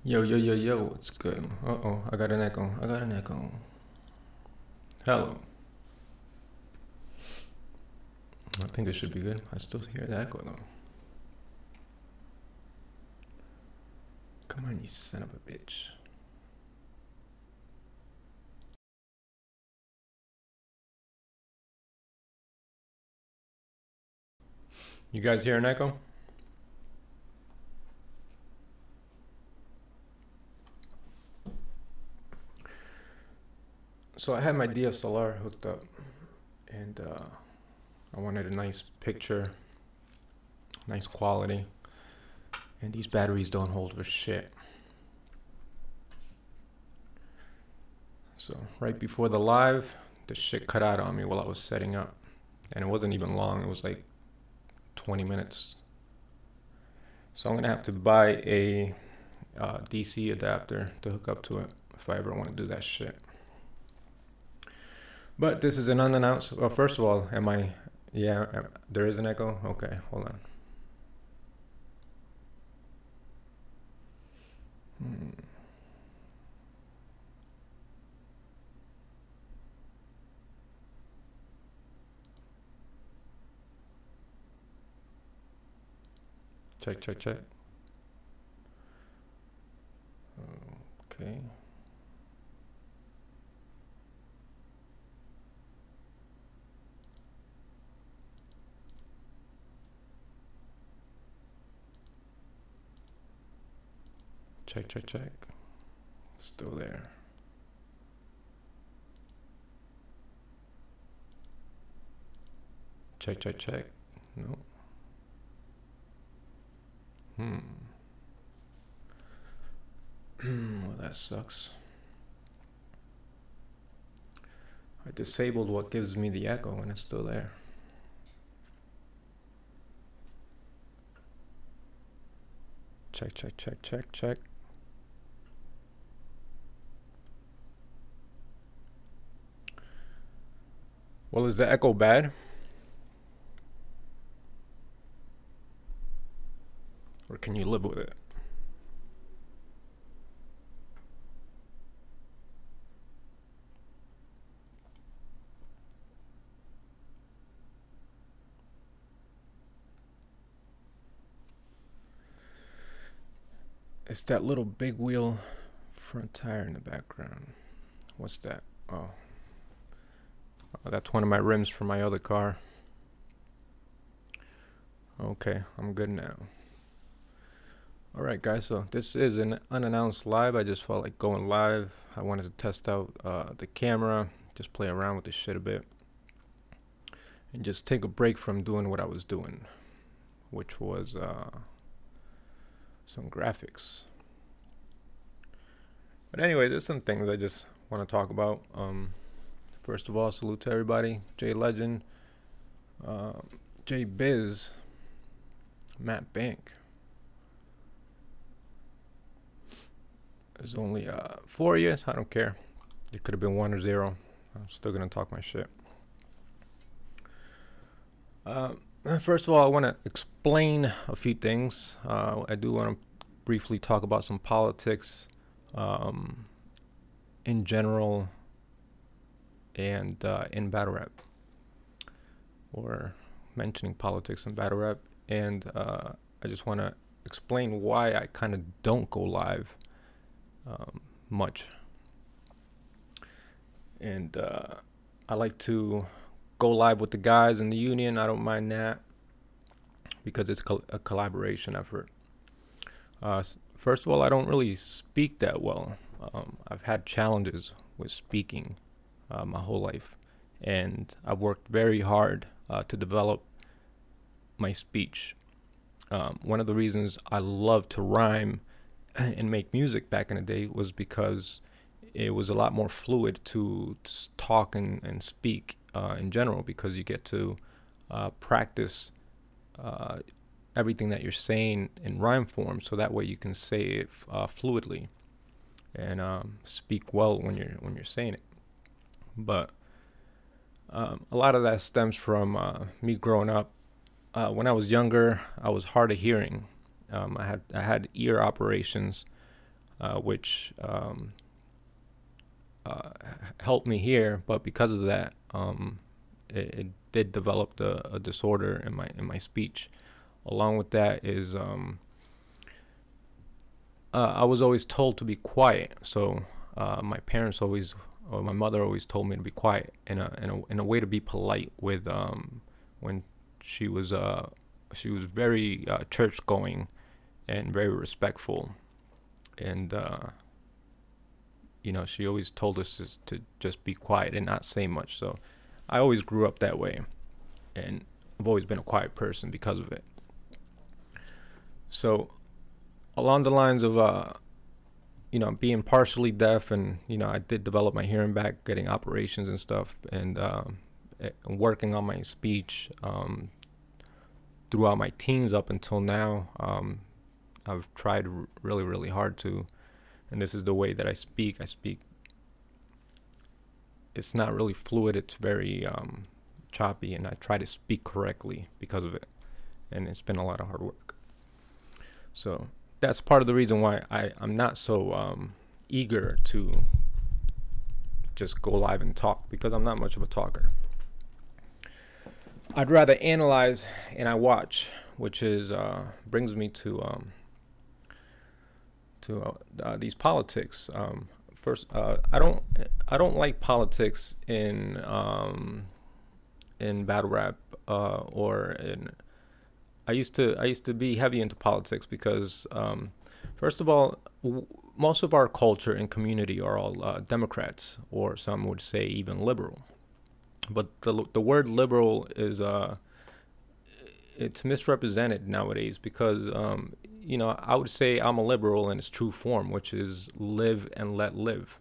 Yo, yo, yo, yo, what's good? Uh-oh, I got an echo. I got an echo. Hello. I think it should be good. I still hear the echo though. Come on, you son of a bitch. You guys hear an echo? So I had my DSLR hooked up and I wanted a nice picture, nice quality, and these batteries don't hold for shit. So right before the live, the shit cut out on me while I was setting up. And it wasn't even long, it was like 20 minutes. So I'm gonna have to buy a DC adapter to hook up to it if I ever want to do that shit. But this is an unannounced. Well, first of all, am I? Yeah, there is an echo. Okay, hold on. Check, check, check. Okay. Check, check, check. Still there. Check, check, check. No. Well, that sucks. I disabled what gives me the echo and it's still there. Check, check, check, check, check. Well, is the echo bad? Or can you live with it? It's that little big wheel front tire in the background. What's that? Oh, that's one of my rims for my other car. Okay, I'm good now. Alright guys, so this is an unannounced live. I just felt like going live. I wanted to test out the camera, just play around with this shit a bit, and just take a break from doing what I was doing, which was some graphics. But anyway, there's some things I just want to talk about. First of all, salute to everybody. J Legend, J Biz, Matt Bank. There's only 4 years. I don't care. It could have been 1 or 0. I'm still gonna talk my shit. First of all, I want to explain a few things. I do want to briefly talk about some politics in general and in battle rap, or mentioning politics in battle rap. And I just want to explain why I kind of don't go live much. And I like to go live with the guys in the union. I don't mind that because it's a collaboration effort. First of all, I don't really speak that well. I've had challenges with speaking my whole life, and I've worked very hard to develop my speech. One of the reasons I love to rhyme and make music back in the day was because it was a lot more fluid to talk and speak in general, because you get to practice everything that you're saying in rhyme form, so that way you can say it fluidly and speak well when you're saying it. But a lot of that stems from me growing up. When I was younger, I was hard of hearing. I had ear operations which helped me here. But because of that, it did develop a disorder in my speech. Along with that is I was always told to be quiet. So my parents always, or my mother always told me to be quiet in a way to be polite with when she was very church going and very respectful, and she always told us to just be quiet and not say much. So I always grew up that way, and I've always been a quiet person because of it. So along the lines of being partially deaf, and I did develop my hearing back, getting operations and stuff, and working on my speech throughout my teens up until now. I've tried really, really hard to, and this is the way that I speak. It's not really fluid. It's very choppy, and I try to speak correctly because of it. And it's been a lot of hard work. So that's part of the reason why I'm not so eager to just go live and talk, because I'm not much of a talker. I'd rather analyze and I watch, which is brings me to these politics. First, I don't like politics in battle rap or in. I used to be heavy into politics because first of all, most of our culture and community are all Democrats, or some would say even liberal. But the word liberal is it's misrepresented nowadays, because I would say I'm a liberal in its true form, which is live and let live.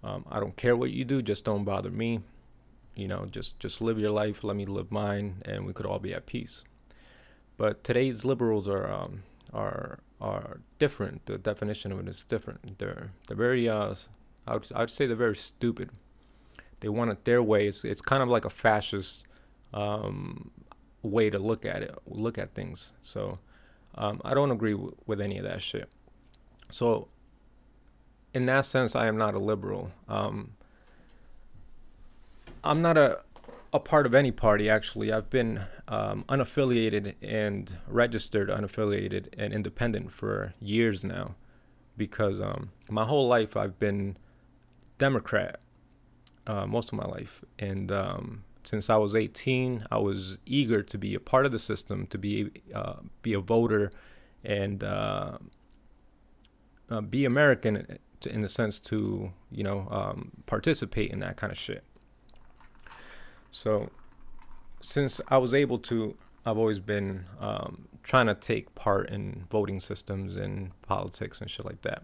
I don't care what you do, just don't bother me. Just live your life, let me live mine, and we could all be at peace. But today's liberals are different. The definition of it is different. They're very I would say they're very stupid. They want it their way. It's kind of like a fascist way to look at things. So I don't agree with any of that shit. So in that sense, I am not a liberal. I'm not a part of any party, actually. I've been unaffiliated and registered unaffiliated and independent for years now, because my whole life I've been Democrat, most of my life. And since I was 18, I was eager to be a part of the system, to be a voter, and be American in the sense to participate in that kind of shit. So since I was able to, I've always been trying to take part in voting systems and politics and shit like that.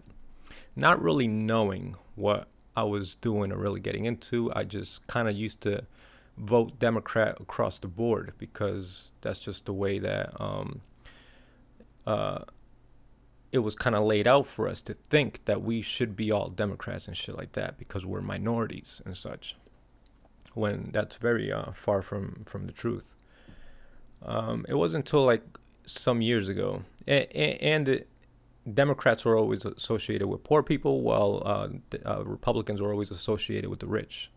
Not really knowing what I was doing or really getting into. I just kind of used to vote Democrat across the board, because that's just the way that it was kind of laid out for us to think that we should be all Democrats and shit like that, because we're minorities and such, when that's very far from the truth. It wasn't until like some years ago, and Democrats were always associated with poor people, while Republicans were always associated with the rich.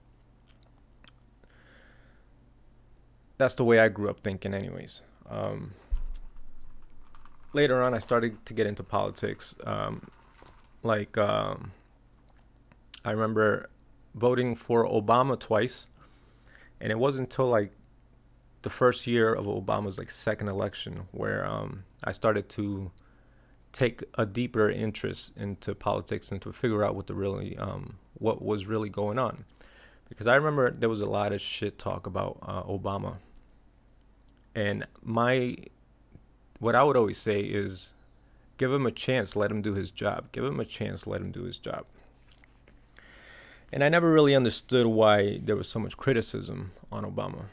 That's the way I grew up thinking anyways. Later on, I started to get into politics. I remember voting for Obama twice. And it wasn't until like the first year of Obama's second election where I started to take a deeper interest into politics and to figure out what was really going on. Because I remember there was a lot of shit talk about Obama. And what I would always say is, give him a chance, let him do his job. Give him a chance, let him do his job. And I never really understood why there was so much criticism on Obama.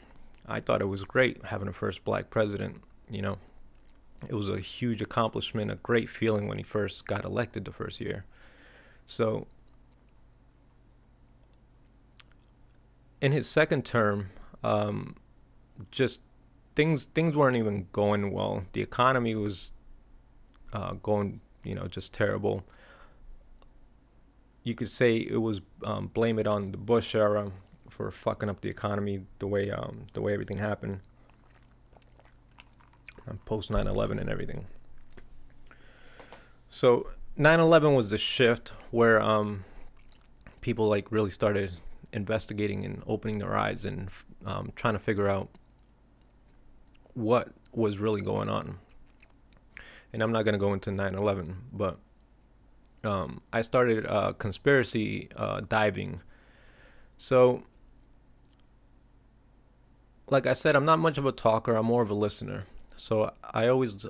I thought it was great having a first black president. It was a huge accomplishment, a great feeling when he first got elected the first year. So in his second term, just things weren't even going well. The economy was going, just terrible. you could say it was blame it on the Bush era for fucking up the economy the way everything happened post 9/11 and everything. So 9/11 was the shift where people like really started investigating and opening their eyes and trying to figure out what was really going on. And I'm not going to go into 9/11, but I started conspiracy diving. So, like I said, I'm not much of a talker. I'm more of a listener. So I always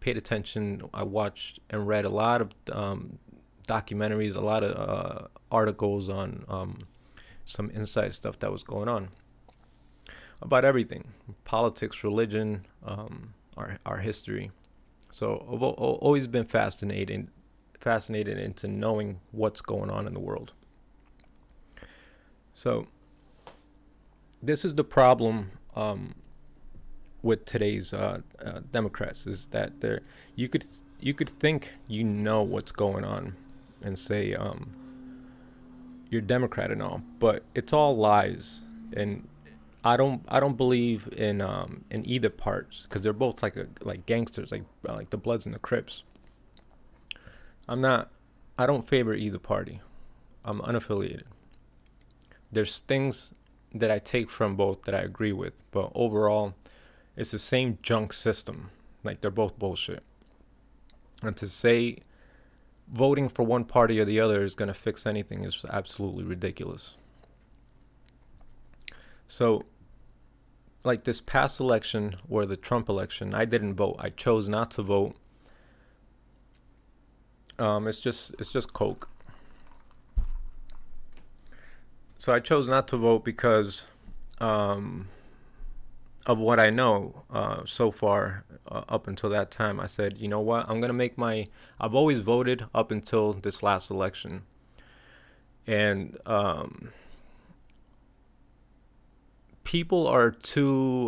paid attention. I watched and read a lot of documentaries, a lot of articles on some inside stuff that was going on about everything: politics, religion, our history. So I've always been fascinated into knowing what's going on in the world. So this is the problem with today's Democrats, is that you could think you know what's going on and say you're Democrat and all, but it's all lies. And I don't believe in either parts, because they're both like gangsters, like the Bloods and the Crips. I don't favor either party. I'm unaffiliated. There's things that I take from both that I agree with, but overall it's the same junk system. Like, they're both bullshit. And to say voting for one party or the other is going to fix anything is absolutely ridiculous. So, like this past election, or the Trump election, I didn't vote. I chose not to vote. It's just coke. So I chose not to vote because of what I know so far up until that time. I said, you know what, I'm gonna make I've always voted up until this last election, and people are too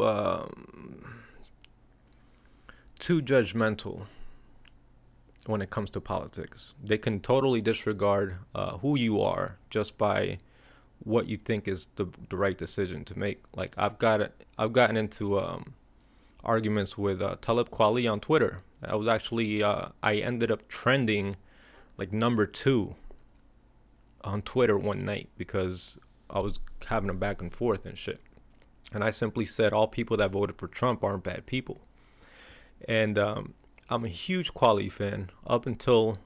judgmental when it comes to politics. They can totally disregard who you are just by what you think is the right decision to make. Like, I've gotten into arguments with Talib Kweli on Twitter. I was actually I ended up trending like #2 on Twitter one night because I was having a back and forth and shit. And I simply said all people that voted for Trump aren't bad people. And I'm a huge Kweli fan up until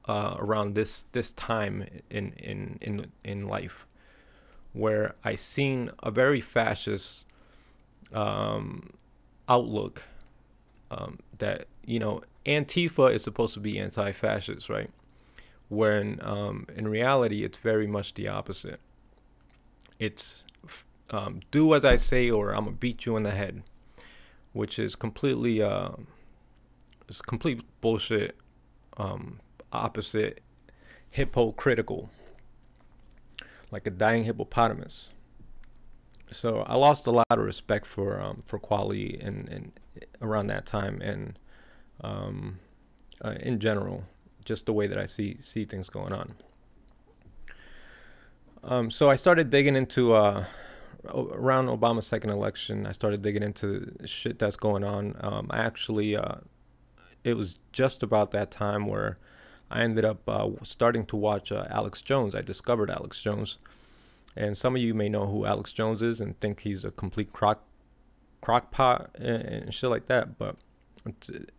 around this time in life, where I seen a very fascist outlook, that, you know, Antifa is supposed to be anti-fascist, right? When in reality, it's very much the opposite. It's do as I say or I'm gonna beat you in the head, which is completely it's complete bullshit, opposite, hypocritical, like a dying hippopotamus. So I lost a lot of respect for Kweli and around that time, and in general, just the way that I see things going on. So I started digging into around Obama's second election. I started digging into shit that's going on. I actually it was just about that time where I ended up starting to watch Alex Jones. I discovered Alex Jones. And some of you may know who Alex Jones is and think he's a complete crockpot and shit like that. But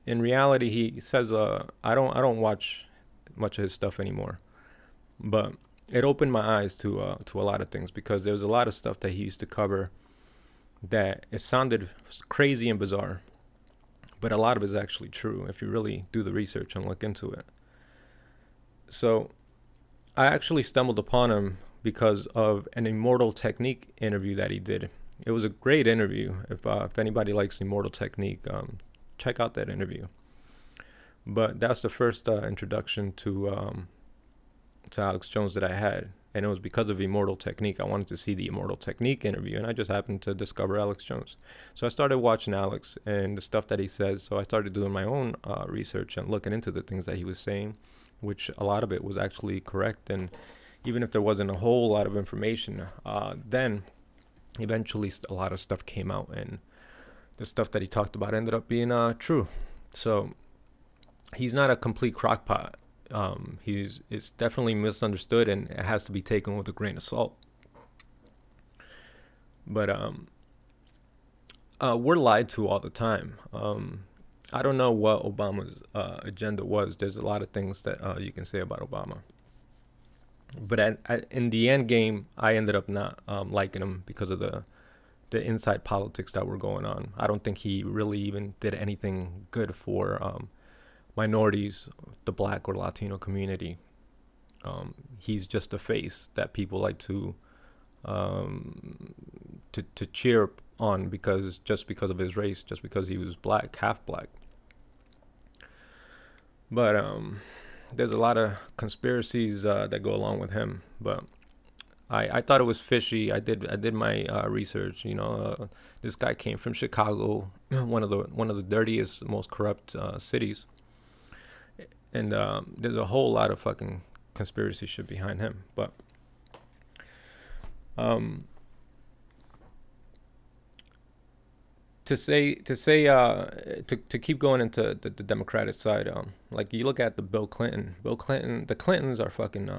in reality, he says I don't watch much of his stuff anymore. But it opened my eyes to a lot of things, because there was a lot of stuff that he used to cover that it sounded crazy and bizarre, but a lot of it is actually true if you really do the research and look into it. So I actually stumbled upon him because of an Immortal Technique interview that he did. It was a great interview. If anybody likes Immortal Technique, check out that interview. But that's the first introduction to Alex Jones that I had, and it was because of Immortal Technique. I wanted to see the Immortal Technique interview, and I just happened to discover Alex Jones. So I started watching Alex and the stuff that he says. So I started doing my own research and looking into the things that he was saying, which a lot of it was actually correct. And even if there wasn't a whole lot of information, then eventually a lot of stuff came out, and the stuff that he talked about ended up being true. So he's not a complete crockpot. It's definitely misunderstood, and it has to be taken with a grain of salt. But we're lied to all the time. I don't know what Obama's agenda was. There's a lot of things that you can say about Obama. But in the end game, I ended up not liking him because of the inside politics that were going on. I don't think he really even did anything good for minorities, the Black or Latino community. He's just a face that people like to cheer on because of his race, just because he was black, half black. But there's a lot of conspiracies that go along with him. But I thought it was fishy. I did my research. This guy came from Chicago, one of the dirtiest, most corrupt cities, and there's a whole lot of fucking conspiracy shit behind him. But to keep going into the Democratic side, like you look at the Bill Clinton, the Clintons are fucking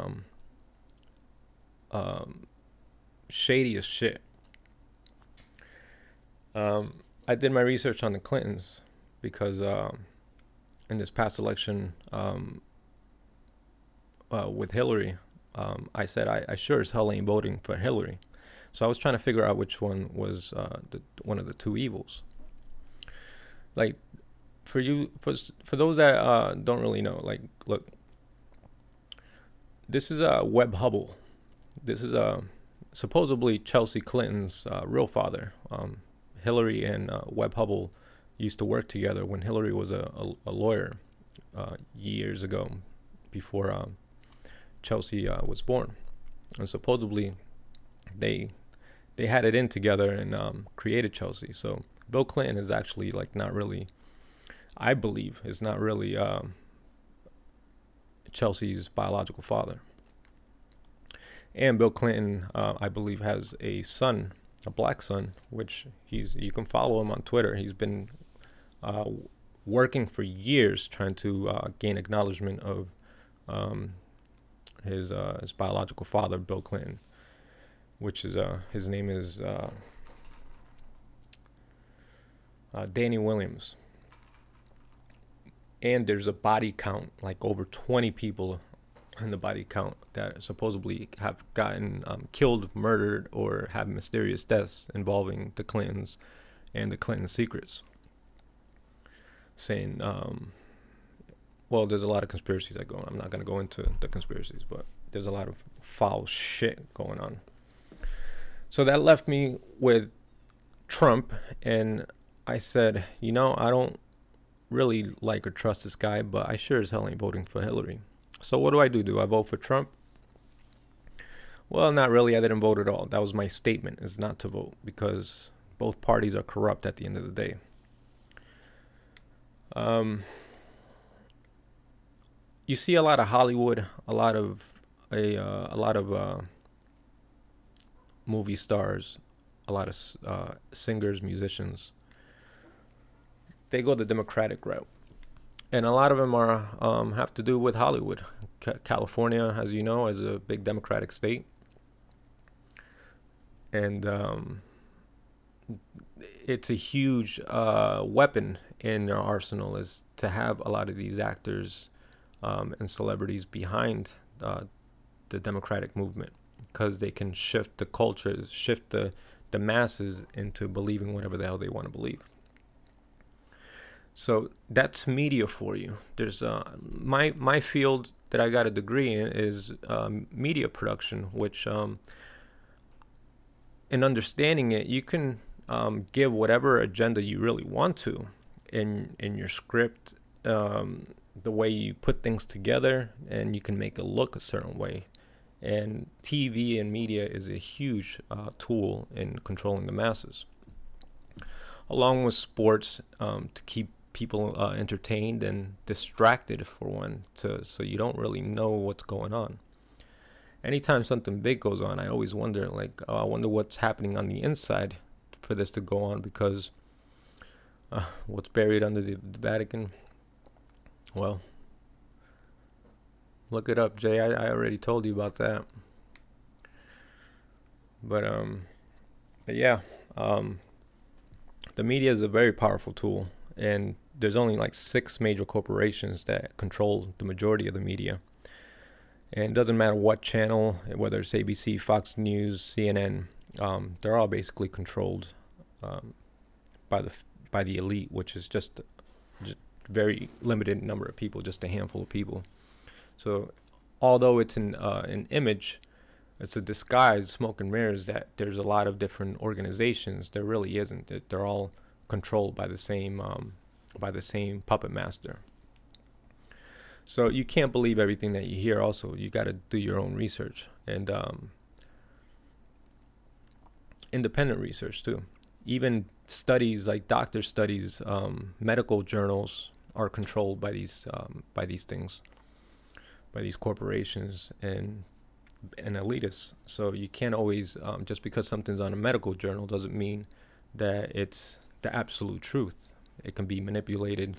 shady as shit. I did my research on the Clintons because in this past election with Hillary, I said I sure as hell ain't voting for Hillary. So I was trying to figure out which one was one of the two evils. Like, for those that don't really know, like, look, this is Webb Hubble. This is supposedly Chelsea Clinton's real father. Hillary and Webb Hubble used to work together when Hillary was a lawyer years ago, before Chelsea was born, and supposedly they had it in together and created Chelsea. So Bill Clinton is actually like not really, I believe, is not really Chelsea's biological father. And Bill Clinton, I believe, has a son, a black son, which you can follow him on Twitter. He's been working for years trying to gain acknowledgement of his biological father, Bill Clinton, which is his name is Danny Williams. And there's a body count, like over 20 people in the body count that supposedly have gotten killed, murdered, or have mysterious deaths involving the Clintons and the Clinton secrets. Saying, well, there's a lot of conspiracies that go on. I'm not going to go into the conspiracies, but there's a lot of foul shit going on. So that left me with Trump, and I said, I don't really like or trust this guy, but I sure as hell ain't voting for Hillary. So what do? Do I vote for Trump? Well, not really. I didn't vote at all. That was my statement, is not to vote, because both parties are corrupt at the end of the day. You see a lot of Hollywood, a lot of movie stars, a lot of singers, musicians. They go the Democratic route, and a lot of them are have to do with Hollywood. California, as you know, is a big Democratic state, and it's a huge weapon in their arsenal, is to have a lot of these actors and celebrities behind the Democratic movement, because they can shift the culture, shift the masses into believing whatever the hell they want to believe. So that's media for you. There's my field that I got a degree in is media production, which in understanding it, you can give whatever agenda you really want to in your script, the way you put things together, and you can make it look a certain way. And TV and media is a huge tool in controlling the masses, along with sports, to keep people entertained and distracted, for one, so you don't really know what's going on. Anytime something big goes on, I always wonder, like, I wonder what's happening on the inside for this to go on, because what's buried under the Vatican, well, look it up, Jay. I already told you about that. But yeah, the media is a very powerful tool, and there's only like 6 major corporations that control the majority of the media. And it doesn't matter what channel, whether it's ABC, Fox News, CNN, they're all basically controlled by the elite, which is just very limited number of people, just a handful of people. So although it's an image, it's a disguise, smoke and mirrors, that there's a lot of different organizations. There really isn't. They're all controlled by the same puppet master. So you can't believe everything that you hear. Also, you got to do your own research, and independent research too. Even studies, like doctor studies, medical journals, are controlled by these things, by these corporations and elitists. So you can't always, just because something's on a medical journal doesn't mean that it's the absolute truth. It can be manipulated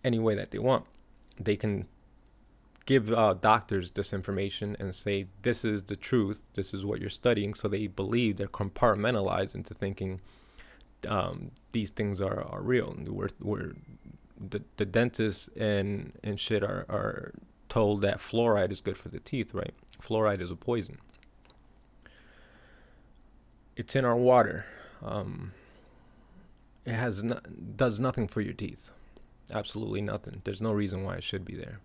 any way that they want. They can give doctors this information and say, this is the truth, this is what you're studying, so they believe, they're compartmentalized into thinking these things are real. We're the dentists and shit are told that fluoride is good for the teeth, right? Fluoride is a poison. It's in our water. It does nothing for your teeth. Absolutely nothing. There's no reason why it should be there.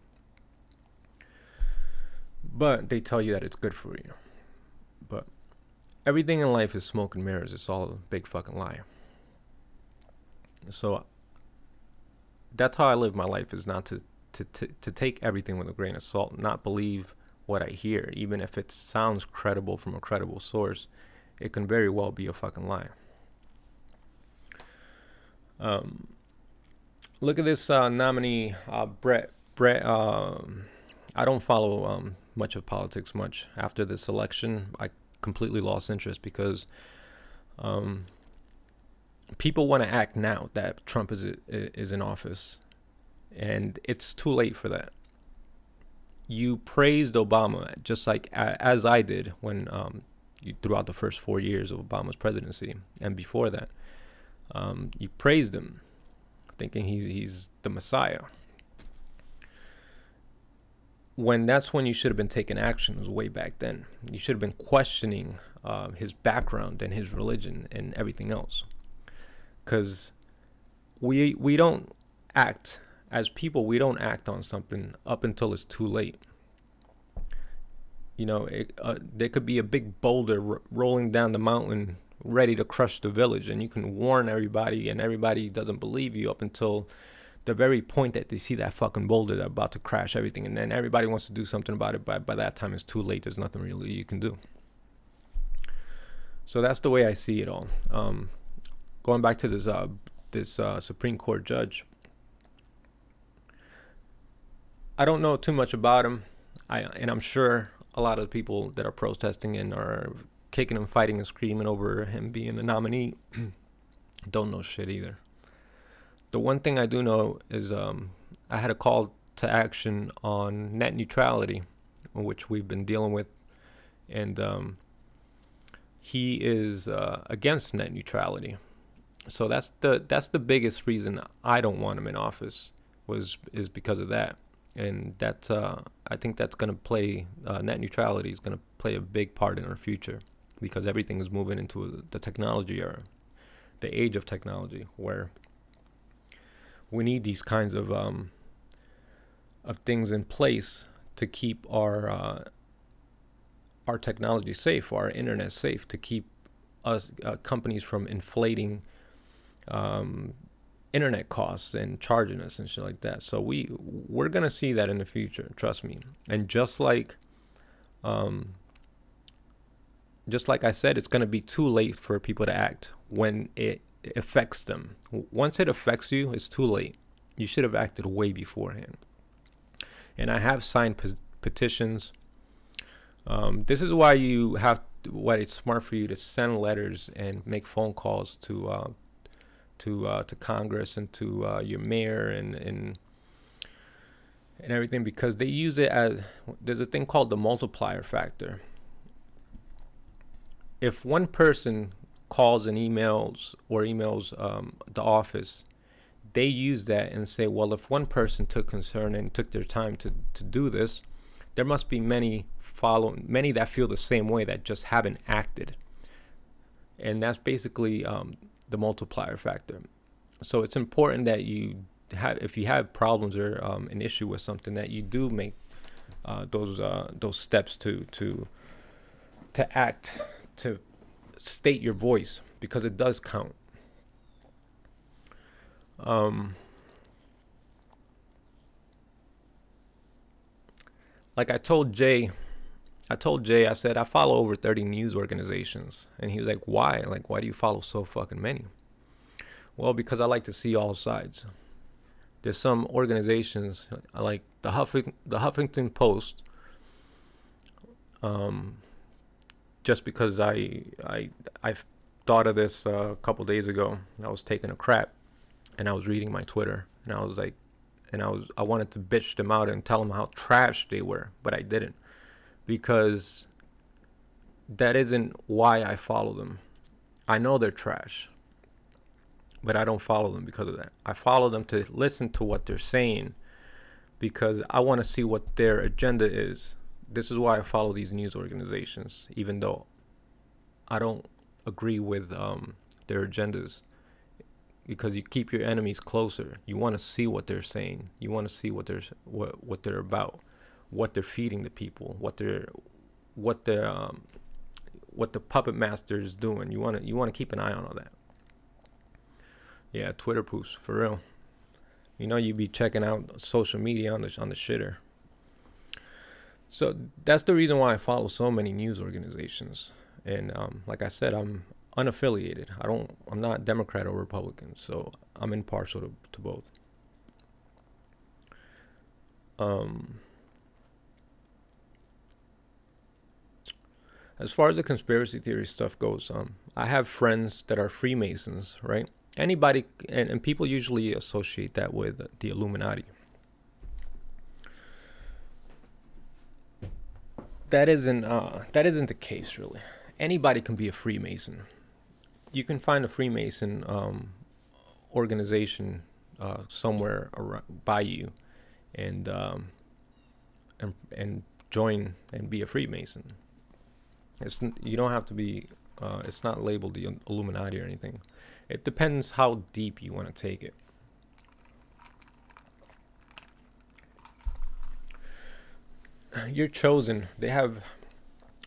But they tell you that it's good for you. But everything in life is smoke and mirrors. It's all a big fucking lie. So that's how I live my life, is not to take everything with a grain of salt, not believe what I hear, even if it sounds credible from a credible source. It can very well be a fucking lie. Look at this nominee, Brett. I don't follow much of politics much. After this election, I completely lost interest, because people want to act now that Trump is in office, and it's too late for that. You praised Obama, just like as I did when throughout the first 4 years of Obama's presidency, and before that, you praised him, thinking he's the Messiah. When that's when you should have been taking action, was way back then. You should have been questioning his background and his religion and everything else. Because we don't act, as people, we don't act on something up until it's too late. You know, there could be a big boulder rolling down the mountain ready to crush the village, and you can warn everybody, and everybody doesn't believe you up until the very point that they see that fucking boulder that's about to crash everything, and then everybody wants to do something about it. By that time, it's too late. There's nothing really you can do. So that's the way I see it all. Going back to this Supreme Court judge, I don't know too much about him. And I'm sure a lot of the people that are protesting and are kicking and fighting and screaming over him being a nominee don't know shit either. The one thing I do know is I had a call to action on net neutrality, which we've been dealing with, and he is against net neutrality. So that's the biggest reason I don't want him in office, is because of that. And that I think that's going to play, net neutrality is going to play a big part in our future, because everything is moving into the technology era, the age of technology, where we need these kinds of things in place to keep our technology safe, our internet safe, to keep us companies from inflating internet costs and charging us and shit like that. So we're gonna see that in the future, trust me. And just like I said, it's gonna be too late for people to act when it affects them. Once it affects you, it's too late. You should have acted way beforehand. And I have signed petitions. This is why why it's smart for you to send letters and make phone calls to Congress and to your mayor and everything, because they use it as, there's a thing called the multiplier factor. If one person calls and emails the office, they use that and say, well, if one person took concern and took their time to do this, there must be many that feel the same way that just haven't acted. And that's basically the multiplier factor. So it's important that if you have problems or an issue with something, that you do make those steps to act, to state your voice, because it does count. Like I told Jay, I said, I follow over 30 news organizations. And he was like, why? Like, why do you follow so fucking many? Well, because I like to see all sides. There's some organizations, like the Huffington Post, just because I thought of this a couple days ago. I was taking a crap and I was reading my Twitter, and I was like, I wanted to bitch them out and tell them how trash they were, but I didn't, because that isn't why I follow them. I know they're trash, but I don't follow them because of that. I follow them to listen to what they're saying, because I want to see what their agenda is. This is why I follow these news organizations, even though I don't agree with their agendas, because you keep your enemies closer. You want to see what they're saying. You want to see what they're about, what they're feeding the people, what the puppet master is doing. You want to keep an eye on all that. Yeah, Twitter posts, for real. You know, you be checking out social media on the shitter. So that's the reason why I follow so many news organizations. And like I said, I'm unaffiliated. I'm not Democrat or Republican, so I'm impartial to both. As far as the conspiracy theory stuff goes, I have friends that are Freemasons, right? Anybody, and people usually associate that with the Illuminati. That isn't the case, really. Anybody can be a Freemason. You can find a Freemason organization somewhere by you, and join and be a Freemason. You don't have to be. It's not labeled the Illuminati or anything. It depends how deep you want to take it. You're chosen. They have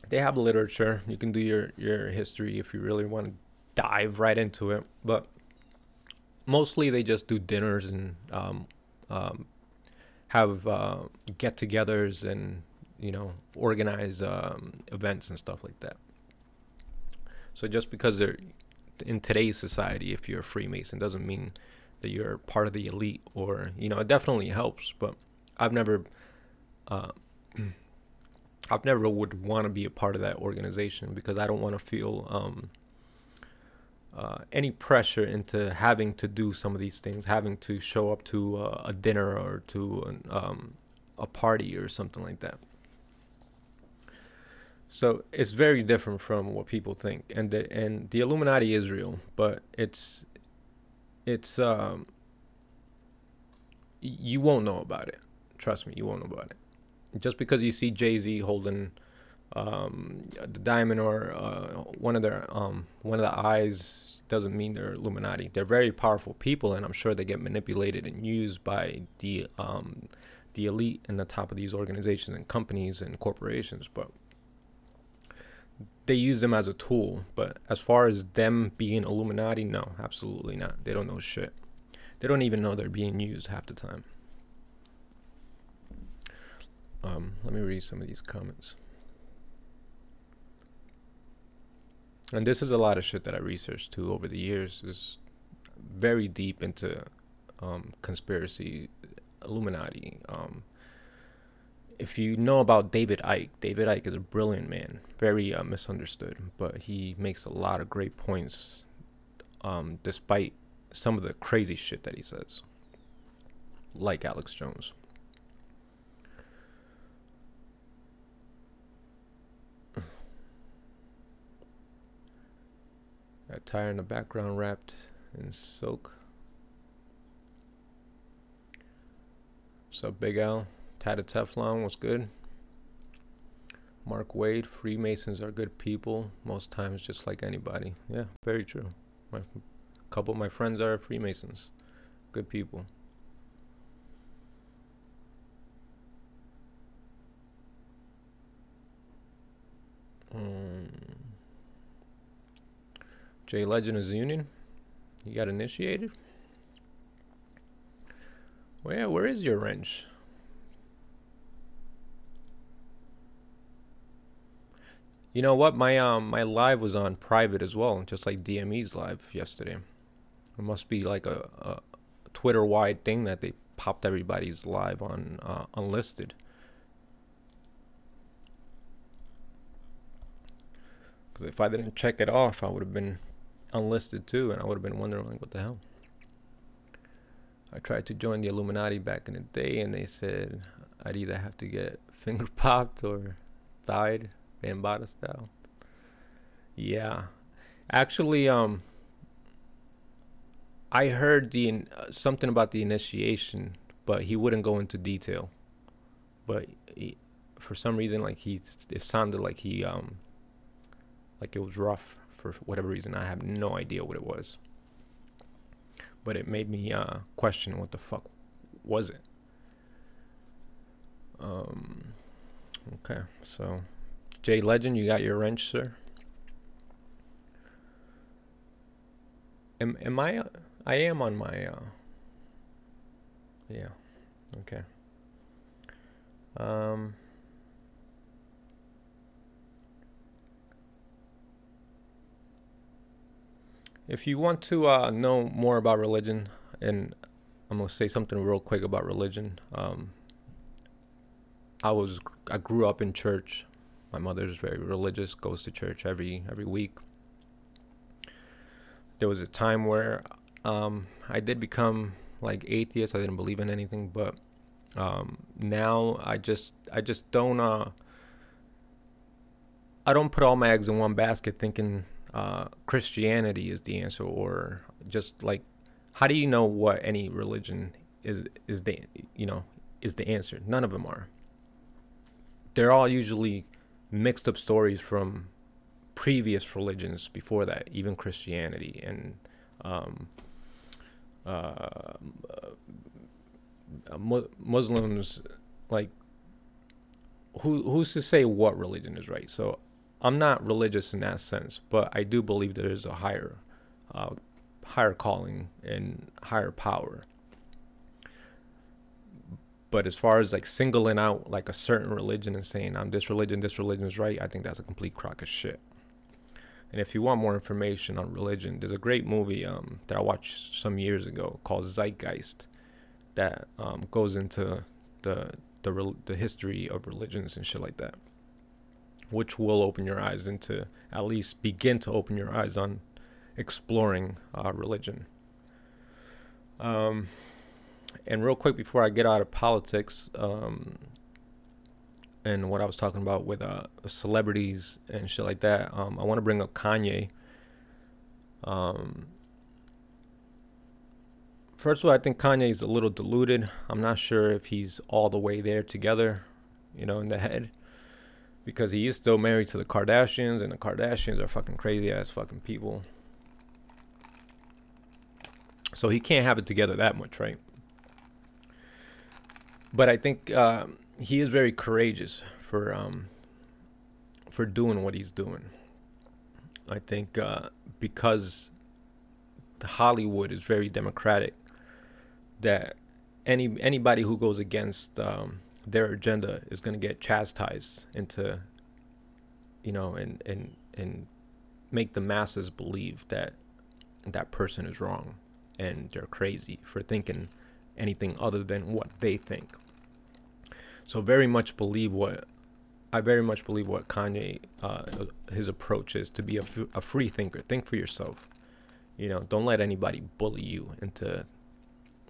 literature. You can do your history if you really want to dive right into it. But mostly they just do dinners and have get-togethers and, you know, organize events and stuff like that. So just because they're in today's society, if you're a Freemason, doesn't mean that you're part of the elite, or, you know, it definitely helps. But I've never would want to be a part of that organization, because I don't want to feel any pressure into having to do some of these things, having to show up to a dinner or to a party or something like that. So it's very different from what people think, and the Illuminati is real, but it's you won't know about it. Trust me, you won't know about it. Just because you see Jay-Z holding the diamond or one of the eyes doesn't mean they're Illuminati. They're very powerful people, and I'm sure they get manipulated and used by the elite and the top of these organizations and companies and corporations, but they use them as a tool. But as far as them being Illuminati, no, absolutely not. They don't know shit. They don't even know they're being used half the time. Let me read some of these comments. And this is a lot of shit that I researched too over the years. very deep into conspiracy, Illuminati. If you know about David Icke is a brilliant man, very misunderstood, but he makes a lot of great points, despite some of the crazy shit that he says, like Alex Jones. That tire in the background wrapped in silk. What's up, Big Al? Tatted Teflon, what's good? Mark Wade, Freemasons are good people, most times just like anybody. Yeah, very true. A couple of my friends are Freemasons. Good people. Jay Legend is Union. You got initiated? Well, yeah, where is your wrench? You know what? My live was on private as well, just like DME's live yesterday. It must be like a Twitter-wide thing that they popped everybody's live on unlisted. Because if I didn't check it off, I would have been unlisted too, and I would have been wondering like, what the hell. I tried to join the Illuminati back in the day, and they said I'd either have to get finger popped or died, Bambata style. Yeah, actually, I heard the something about the initiation, but he wouldn't go into detail. But for some reason, like it sounded like like it was rough for whatever reason. I have no idea what it was. But it made me question what the fuck was it. Okay, so Jay Legend, you got your wrench, sir? Am I? I am on my. Yeah. Okay. If you want to know more about religion, and I'm gonna say something real quick about religion. I grew up in church. My mother's very religious, goes to church every week. There was a time where I did become like atheist. I didn't believe in anything, but now I just don't I don't put all my eggs in one basket thinking Christianity is the answer, or just like, how do you know what any religion is the is the answer? None of them are. They're all usually mixed up stories from previous religions before that, even Christianity and Muslims. Like, who's to say what religion is right? So I'm not religious in that sense, but I do believe there is a higher calling and higher power. But as far as like singling out like a certain religion and saying I'm this religion is right, I think that's a complete crock of shit. And if you want more information on religion, there's a great movie that I watched some years ago called Zeitgeist that goes into the history of religions and shit like that, which will open your eyes into, at least begin to open your eyes on exploring religion. And real quick before I get out of politics, and what I was talking about with celebrities and shit like that, I want to bring up Kanye. First of all, I think Kanye's a little deluded. I'm not sure if he's all the way there together, in the head, because he is still married to the Kardashians, and the Kardashians are fucking crazy ass fucking people. So he can't have it together that much, right? But I think he is very courageous for doing what he's doing. I think because Hollywood is very democratic, that anybody who goes against their agenda is going to get chastised into, and make the masses believe that that person is wrong, and they're crazy for thinking anything other than what they think. So very much believe what Kanye, his approach is to be a free thinker. Think for yourself. Don't let anybody bully you into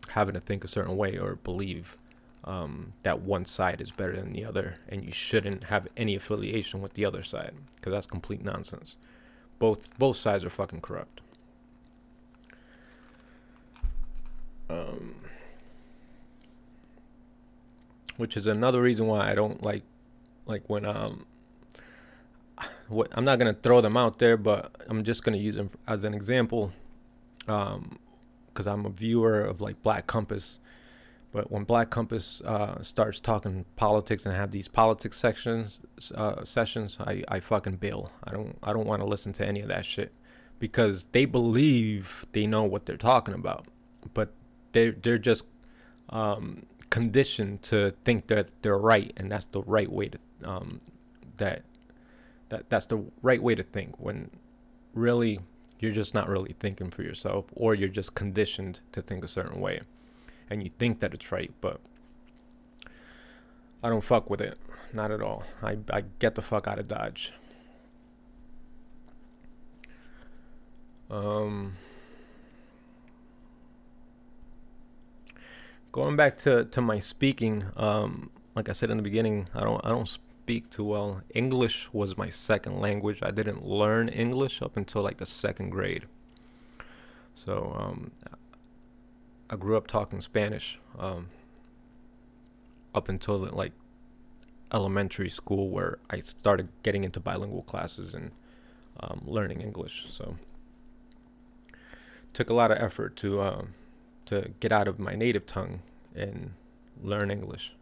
having to think a certain way or believe that one side is better than the other, and you shouldn't have any affiliation with the other side, because that's complete nonsense. Both sides are fucking corrupt. Which is another reason why I don't like when what I'm not gonna throw them out there, but I'm just gonna use them as an example, because I'm a viewer of like Black Compass. But when Black Compass starts talking politics and have these politics sessions, I fucking bail. I don't want to listen to any of that shit, because they believe they know what they're talking about, but they're just conditioned to think that they're right, and that's the right way to that's the right way to think, when really you're just not really thinking for yourself, or you're just conditioned to think a certain way, and you think that it's right. But I don't fuck with it, not at all. I get the fuck out of Dodge. Going back to my speaking, like I said in the beginning, I don't speak too well. English was my second language. I didn't learn English up until like the second grade. So I grew up talking Spanish up until like elementary school, where I started getting into bilingual classes and learning English. So took a lot of effort to get out of my native tongue and learn English.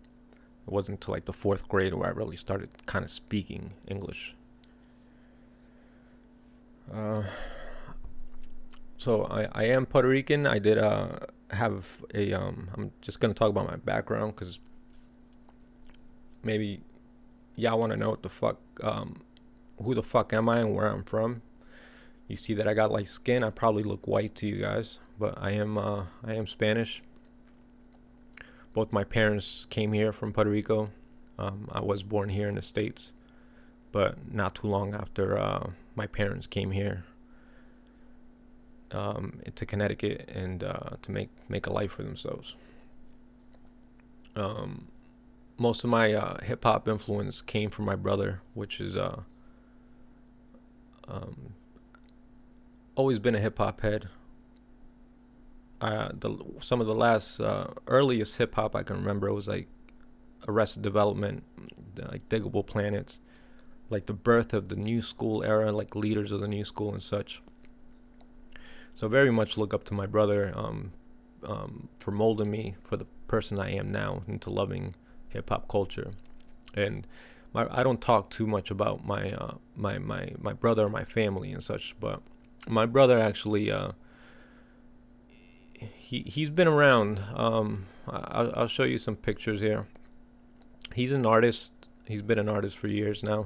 It wasn't until like the fourth grade where I really started kind of speaking English. So I am Puerto Rican. I did have a I'm just gonna talk about my background, because maybe y'all want to know what the fuck, who the fuck am I and where I'm from. You see that I got light skin. I probably look white to you guys, but I am Spanish. Both my parents came here from Puerto Rico. I was born here in the States, but not too long after my parents came here to Connecticut, and to make a life for themselves. Most of my hip hop influence came from my brother, which is always been a hip hop head. Some of the last earliest hip hop I can remember was like Arrested Development, like Diggable Planets, like the birth of the new school era, like leaders of the new school and such. So very much look up to my brother for molding me for the person I am now, into loving hip hop culture. And I don't talk too much about my my brother or my family and such, but my brother actually he's been around. I'll show you some pictures here. He's an artist. He's been an artist for years now,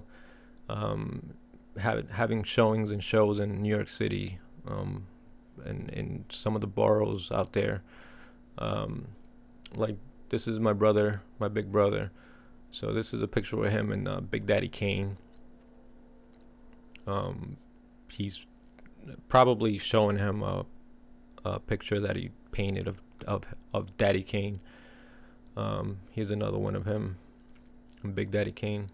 having showings and shows in New York City, and in some of the boroughs out there. Like, this is my brother, my big brother. So this is a picture of him and Big Daddy Kane. He's probably showing him a picture that he painted of Daddy Kane. Here's another one of him, Big Daddy Kane.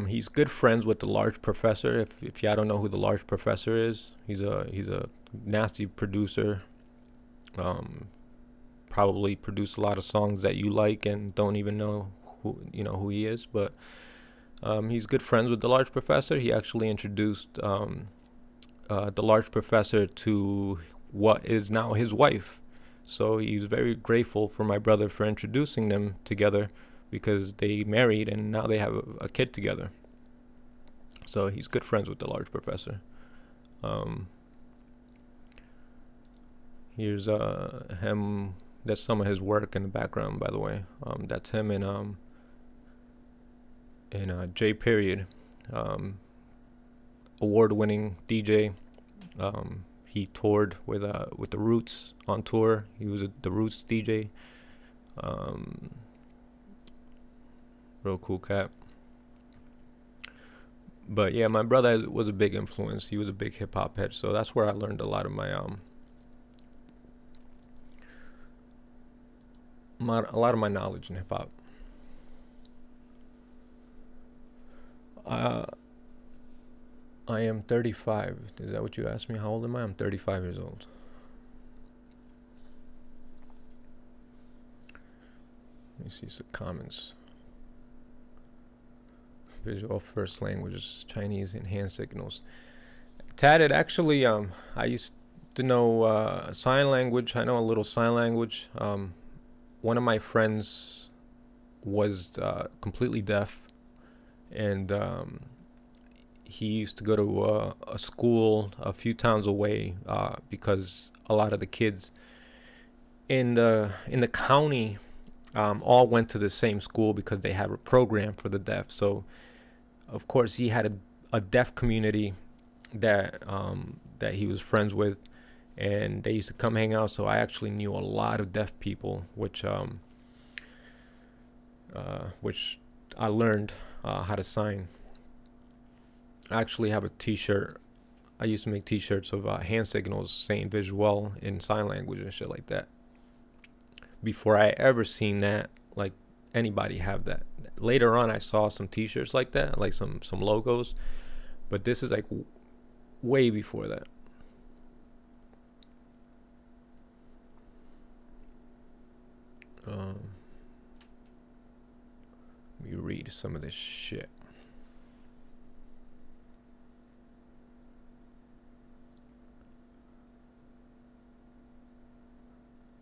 He's good friends with the Large Professor. If y'all don't know who the Large Professor is, he's a nasty producer. Probably produced a lot of songs that you like and don't even know who he is. But he's good friends with the Large Professor. He actually introduced the Large Professor to what is now his wife. So he's very grateful for my brother for introducing them together, because they married and now they have a kid together. So he's good friends with the Large Professor. Here's him. That's some of his work in the background, by the way. That's him in J Period, award-winning DJ. He toured with the Roots on tour. He was the Roots DJ. Real cool cat. But yeah, my brother was a big influence. He was a big hip hop head, so that's where I learned a lot of my knowledge in hip hop. I am 35. Is that what you asked me? How old am I? I'm 35 years old. Let me see some comments. Visual first languages, Chinese and hand signals. Tatted, actually, I used to know sign language. I know a little sign language. One of my friends was completely deaf, and he used to go to a school a few towns away because a lot of the kids in the county all went to the same school because they have a program for the deaf. So of course he had a deaf community that that he was friends with, and they used to come hang out. So I actually knew a lot of deaf people, which I learned how to sign. I actually have a t-shirt. I used to make t-shirts of hand signals saying visual in sign language and shit like that, before I ever seen that, like, anybody have that. Later on I saw some t-shirts like that, like some logos, but this is like way before that. Let me read some of this shit.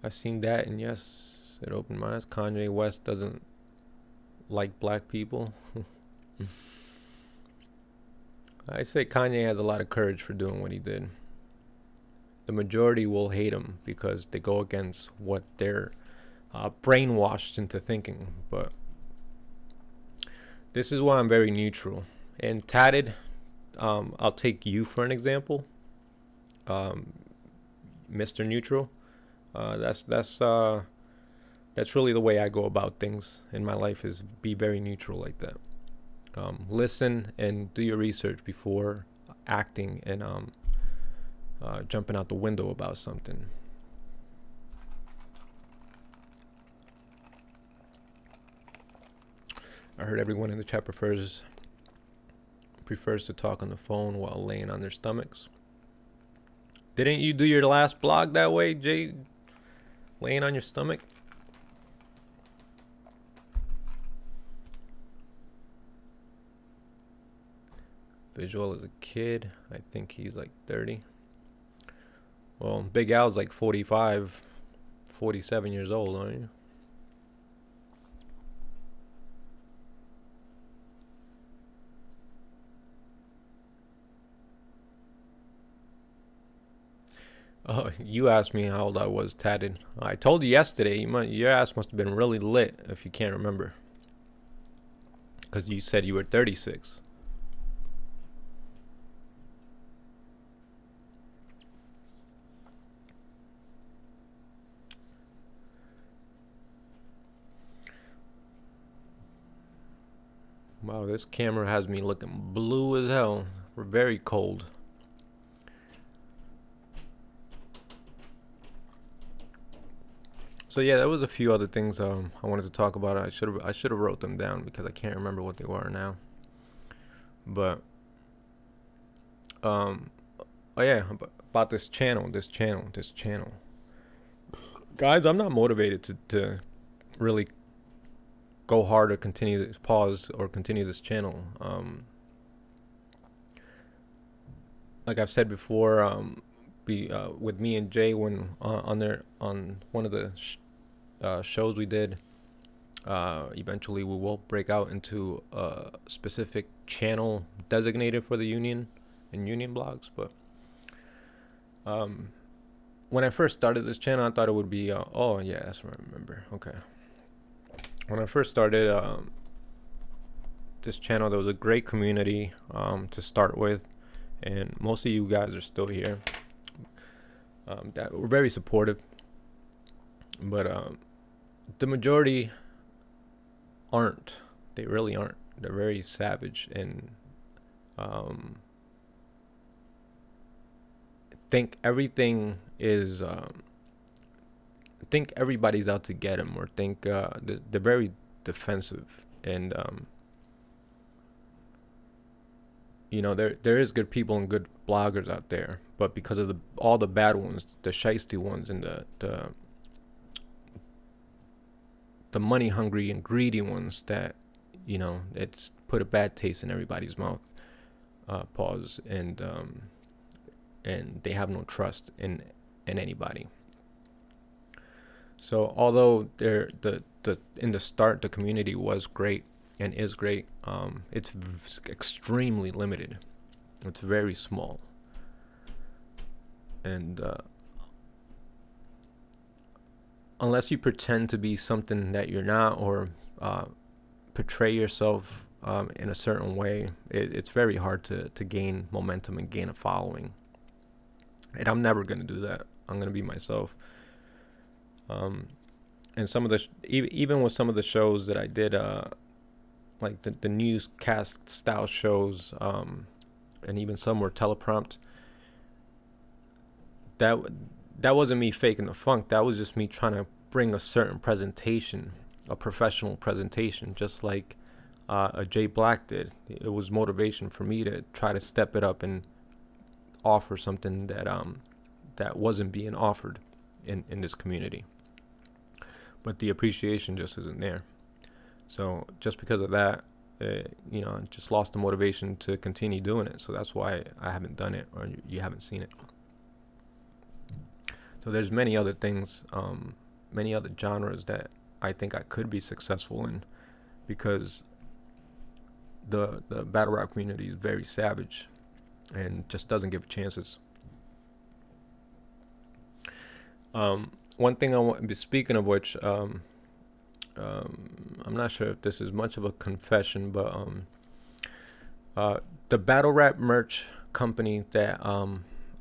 I seen that, and yes, it opened my eyes. Kanye West doesn't like black people. I say Kanye has a lot of courage for doing what he did. The majority will hate him because they go against what they're brainwashed into thinking. But this is why I'm very neutral. And Tatted, I'll take you for an example, Mr. Neutral. That's really the way I go about things in my life, is be very neutral like that. Listen and do your research before acting and jumping out the window about something. I heard everyone in the chat prefers to talk on the phone while laying on their stomachs. Didn't you do your last blog that way, Jay? Laying on your stomach? Visual is a kid. I think he's like 30. Well, Big Al's like 45, 47 years old, aren't you? Oh, you asked me how old I was, Tatted. I told you yesterday. Your ass must have been really lit if you can't remember, because you said you were 36. Wow, this camera has me looking blue as hell. We're very cold. So yeah, there was a few other things I wanted to talk about. I should have wrote them down because I can't remember what they were now. But oh yeah, about this channel. Guys, I'm not motivated to really go hard or continue this continue this channel. Like I've said before, with me and Jay, when on one of the shows we did, eventually we will break out into a specific channel designated for the union and union blogs. But when I first started this channel, I thought it would be oh yeah, that's what I remember. Okay, when I first started this channel, there was a great community to start with, and most of you guys are still here. that were very supportive, but the majority aren't. They really aren't. They're very savage and think everything is. Think everybody's out to get them, or think they're very defensive, and there is good people and good bloggers out there, but because of all the bad ones, the shiesty ones, and the money hungry and greedy ones that it's put a bad taste in everybody's mouth, pause, and they have no trust in anybody. So although in the start the community was great and is great, it's extremely limited. It's very small, and unless you pretend to be something that you're not, or portray yourself in a certain way, it's very hard to gain momentum and gain a following. And I'm never going to do that. I'm going to be myself. And some of the even with some of the shows that I did, like the newscast style shows, and even some were teleprompted, that wasn't me faking the funk. That was just me trying to bring a certain presentation, a professional presentation, just like a Jay Black did. It was motivation for me to try to step it up and offer something that wasn't being offered in this community. But the appreciation just isn't there. So just because of that, I just lost the motivation to continue doing it. So that's why I haven't done it, or you haven't seen it. So there's many other things, many other genres that I think I could be successful in, because the battle rap community is very savage and just doesn't give chances. One thing I want to be, speaking of which, I'm not sure if this is much of a confession, but the battle rap merch company that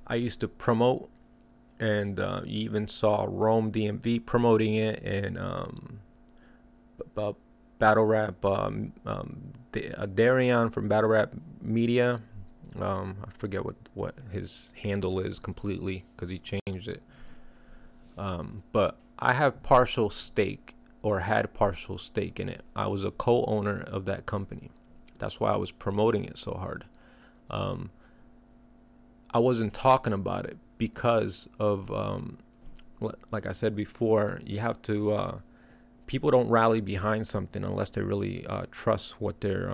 I used to promote, and you even saw Rome DMV promoting it, and battle rap, Darion from Battle Rap Media. I forget what his handle is completely, because he changed it. But I have partial stake, or had partial stake in it. I was a co-owner of that company. That's why I was promoting it so hard. I wasn't talking about it because of, like I said before, you have to, people don't rally behind something unless they really trust what they're,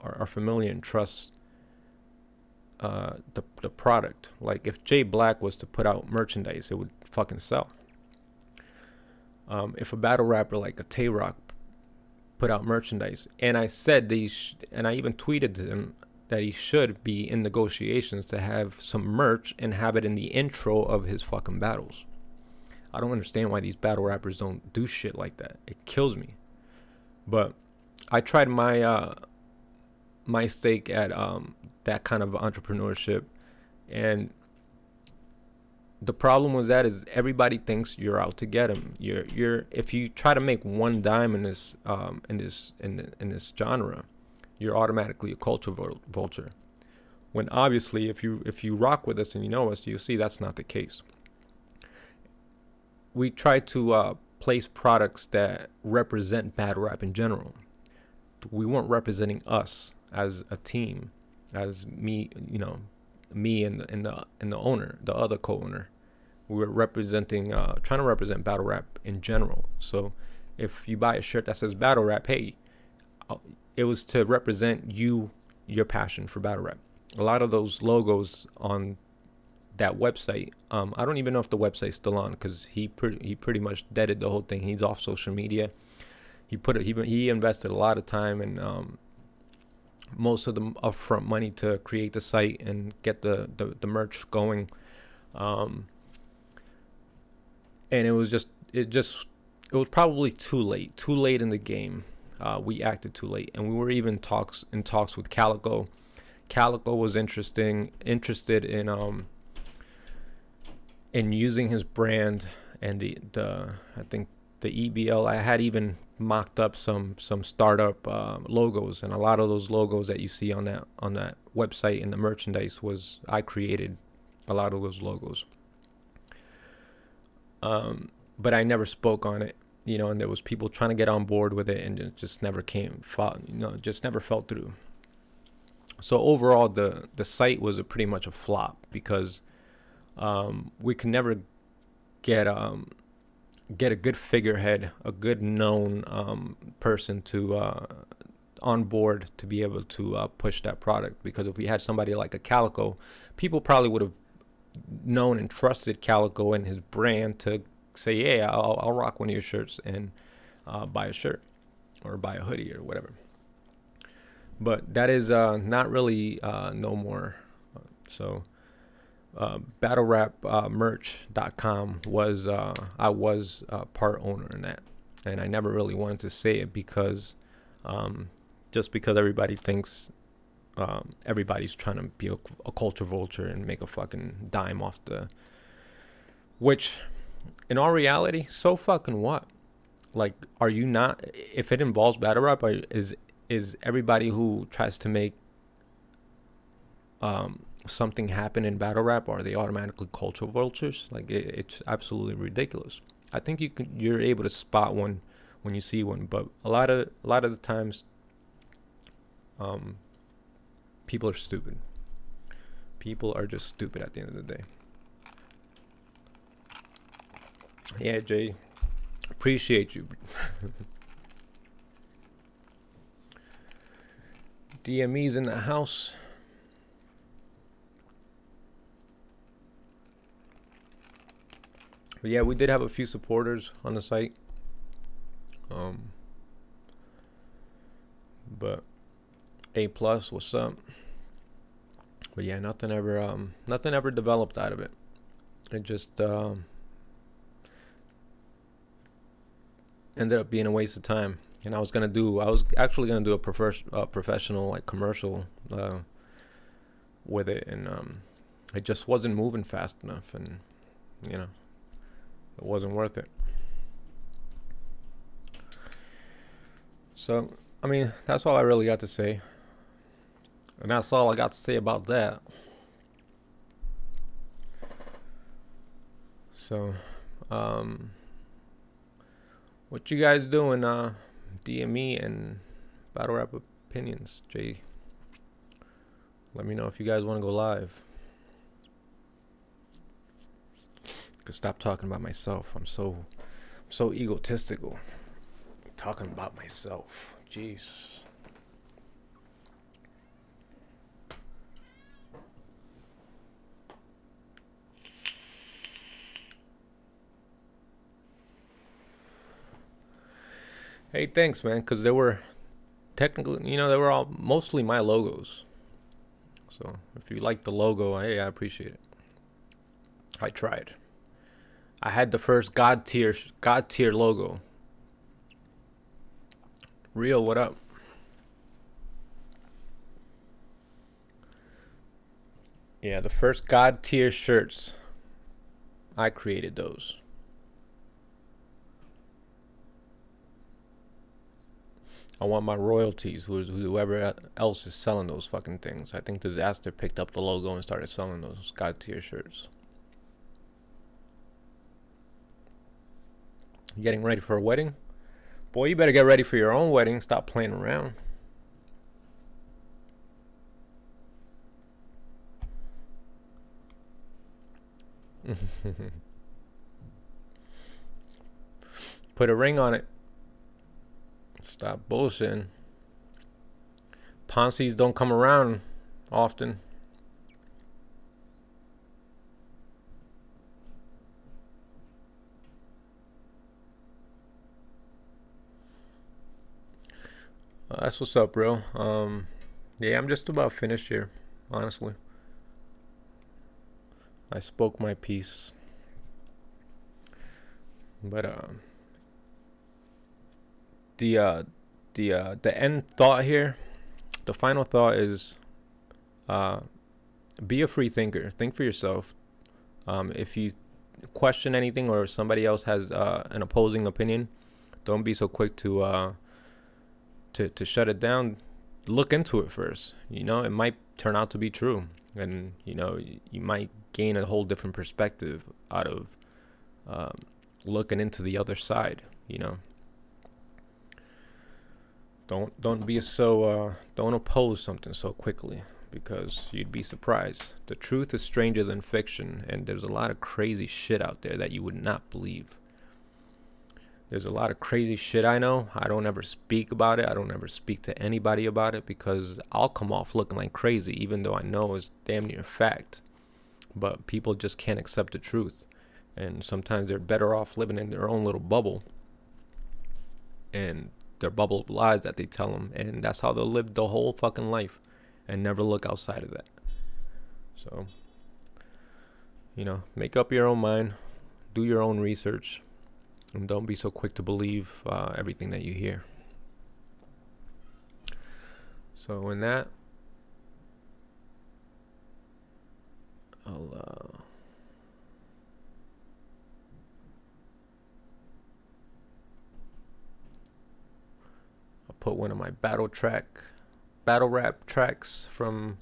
are familiar and trust the product. Like if Jay Black was to put out merchandise, it would fucking sell. If a battle rapper like a Tay Rock put out merchandise, and I said and I even tweeted to him that he should be in negotiations to have some merch and have it in the intro of his fucking battles. I don't understand why these battle rappers don't do shit like that. It kills me. But I tried my my stake at that kind of entrepreneurship, and the problem with that is everybody thinks you're out to get them. You're if you try to make one dime in this genre, you're automatically a culture vulture. When obviously, if you rock with us and you know us, you'll see that's not the case. We try to place products that represent battle rap in general. We weren't representing us as a team, as me, me and the owner, the other co-owner. We were representing, trying to represent battle rap in general. So if you buy a shirt that says battle rap, hey, it was to represent your passion for battle rap. A lot of those logos on that website, I don't even know if the website's still on, because he pretty much deaded the whole thing. He's off social media. He invested a lot of time and most of the upfront money to create the site and get the merch going, and it was probably too late in the game. We acted too late, and we were even in talks with Calico. Calico was interested in in using his brand and the I think the EBL. I had even mocked up some startup logos, and a lot of those logos that you see on that website and the merchandise was I created a lot of those logos. But I never spoke on it, and there was people trying to get on board with it, and it just never just never fell through. So overall, the site was pretty much a flop because we could never get a good figurehead, a good known person to on board to be able to push that product. Because if we had somebody like a Calico, people probably would have known and trusted Calico and his brand to say, yeah, I'll rock one of your shirts and buy a shirt or buy a hoodie or whatever. But that is not really no more. So battlerapmerch.com was I was part owner in that, and I never really wanted to say it because just because everybody thinks everybody's trying to be a culture vulture and make a fucking dime off which in all reality, so fucking what? Like, are you not, if it involves battle rap, is everybody who tries to make something happen in battle rap, are they automatically cultural vultures? Like, it's absolutely ridiculous. I think you're able to spot one when you see one, but a lot of the times people are stupid. People are just stupid at the end of the day. Yeah, Jay, appreciate you. DME's in the house. But yeah, we did have a few supporters on the site. But A+, what's up? But yeah, nothing ever developed out of it. It just ended up being a waste of time. And I was actually gonna do a professional like commercial with it, and it just wasn't moving fast enough, and it wasn't worth it. So I mean, that's all I really got to say, and that's all I got to say about that. So what you guys doing? DME and Battle Rap Opinions, Jay. Let me know if you guys want to go live. Cause stop talking about myself. I'm so egotistical. Talking about myself. Jeez. Hey, thanks, man, because they were technically, they were all mostly my logos. So if you like the logo, hey, I appreciate it. I tried. I had the first God tier logo. Real, what up? Yeah, the first God tier shirts. I created those. I want my royalties, whoever else is selling those fucking things. I think Disaster picked up the logo and started selling those God tier shirts. You getting ready for a wedding? Boy, you better get ready for your own wedding. Stop playing around. Put a ring on it. Stop bullshitting. Ponzi's don't come around often. That's what's up, bro. Yeah, I'm just about finished here, honestly. I spoke my piece. But the end thought here, the final thought is be a free thinker. Think for yourself. If you question anything or somebody else has an opposing opinion, don't be so quick to shut it down. Look into it first. You know, it might turn out to be true, and you know, you might gain a whole different perspective out of looking into the other side. You know, don't be so don't oppose something so quickly, because you'd be surprised. The truth is stranger than fiction, and there's a lot of crazy shit out there that you would not believe. There's a lot of crazy shit I know. I don't ever speak about it. I don't ever speak to anybody about it, because I'll come off looking like crazy, even though I know it's damn near fact. But people just can't accept the truth, and sometimes they're better off living in their own little bubble, and their bubble of lies that they tell them, and that's how they'll live the whole fucking life and never look outside of that. So, you know, make up your own mind, do your own research, and don't be so quick to believe everything that you hear. So in that, I'll put one of my battle rap tracks from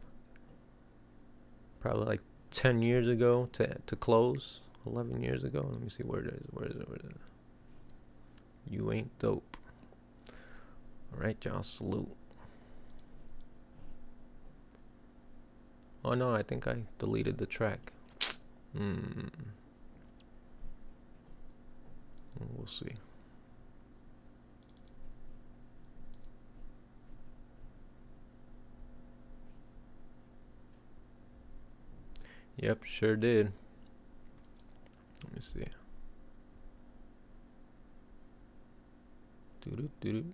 probably like 10 years ago to close. 11 years ago. Let me see where it is. Where is it? You ain't dope. Alright, y'all, salute. Oh no, I think I deleted the track. We'll see. Yep, sure did. Let me see. Doo-doo-doo-doo.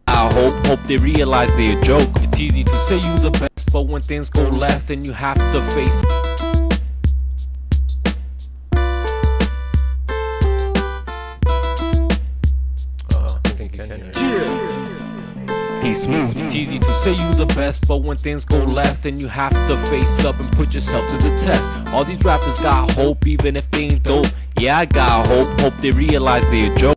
I hope they realize they're a joke. It's easy to say you the best, but when things go left, then you have to face. I think you can hear. He's smooth. It's easy to say you the best, but when things go left, then you have to face up and put yourself to the test. All these rappers got hope, even if they ain't dope. Yeah, I got hope they realize they're a joke.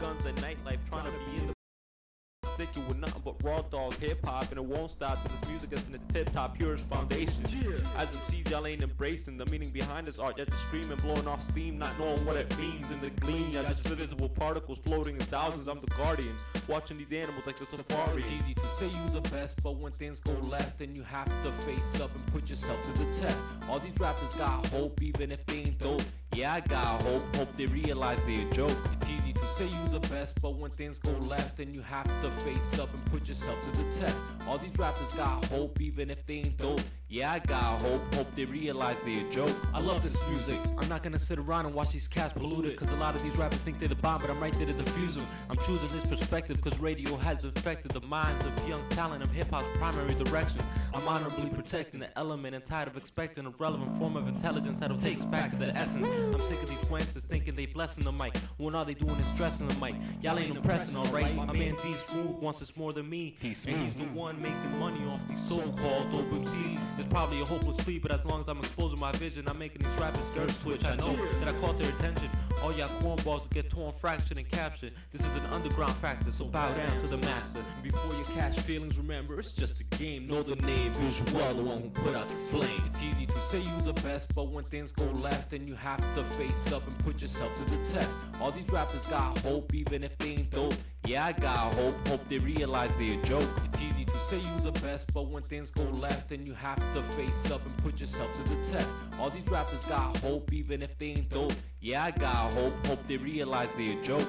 Guns and nightlife, trying to be in the sticking with nothing but raw dog hip-hop, and it won't stop till this music is in its tip-top purest foundation. As MCs, y'all ain't embracing the meaning behind this art, yet just screaming, blowing off steam, not knowing what it means. In the gleam, y'all just invisible particles floating in thousands. I'm the guardian, watching these animals like the safari. It's easy to say you the best, but when things go left, then you have to face up and put yourself to the test. All these rappers got hope, even if they ain't dope. Yeah, I got hope they realize they're a joke. It's easy to say you the best, but when things go left, then you have to face up and put yourself to the test. All these rappers got hope, even if they ain't dope. Yeah, I got hope they realize they're a joke. I love this music. I'm not gonna sit around and watch these cats pollute it, cause a lot of these rappers think they're the bomb, but I'm right there to defuse them. I'm choosing this perspective cause radio has affected the minds of young talent of hip-hop's primary direction. I'm honorably protecting the element and tired of expecting a relevant form of intelligence that'll take us back to the essence. I'm sick of these wanksters thinking they blessing the mic when all they doing is stressing the mic. Y'all ain't impressing, alright? My man D Smooth wants this more than me, and he's the one making money off these so-called dope MCs. There's probably a hopeless plea, but as long as I'm exposing my vision, I'm making these rappers dirt twitch. I know that I caught their attention. All y'all cornballs will get torn, fractured, and captured. This is an underground factor, so bow down to the master. And before you catch feelings, remember it's just a game. Know the name, Visual, the one who put out the flame. It's easy to say you the best, but when things go left, then you have to face up and put yourself to the test. All these rappers got hope, even if they ain't dope. Yeah, I got hope they realize they're a joke. It's easy to say you the best, but when things go left, then you have to face up and put yourself to the test. All these rappers got hope, even if they ain't dope. Yeah, I got hope they realize they're a joke.